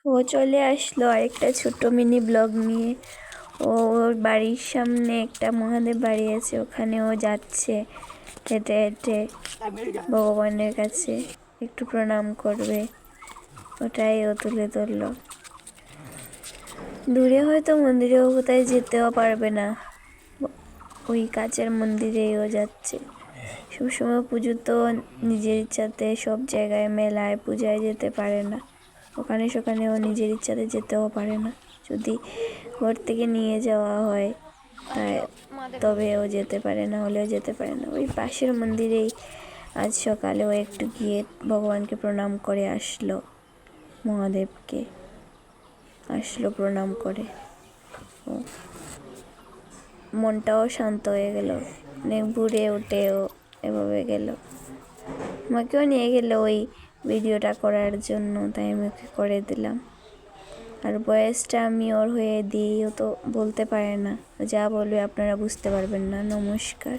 ও চলে আসলো আরেকটা ছোট্ট মিনি ব্লগ নিয়ে। ওর বাড়ির সামনে একটা মহাদেব বাড়ি আছে, ওখানে ও যাচ্ছে হেঁটে হেঁটে ভগবানের কাছে একটু প্রণাম করবে, ওটাই ও তুলে ধরলো। দূরে হয়তো মন্দিরেও কোথায় যেতেও পারবে না, ওই কাছের মন্দিরেই ও যাচ্ছে। সবসময় পুজো তো নিজের ইচ্ছাতে সব জায়গায় মেলায় পূজায় যেতে পারে না, ওখানে সেখানেও নিজের ইচ্ছাতে যেতেও পারে না। যদি ঘর থেকে নিয়ে যাওয়া হয় তাই তবেও যেতে পারে না, হলেও যেতে পারে না। ওই পাশের মন্দিরেই আজ সকালেও একটু গিয়ে ভগবানকে প্রণাম করে আসলো, মহাদেবকে আসলো প্রণাম করে। ও মনটাও শান্ত হয়ে গেল, অনেক ঘুরে উঠেও এভাবে গেল। আমাকেও নিয়ে গেল ওই ভিডিওটা করার জন্য, তাই আমি ওকে করে দিলাম। আর বয়সটা আমি ওর হয়ে দিই, ও তো বলতে পারে না, যা বলবে আপনারা বুঝতে পারবেন না। নমস্কার।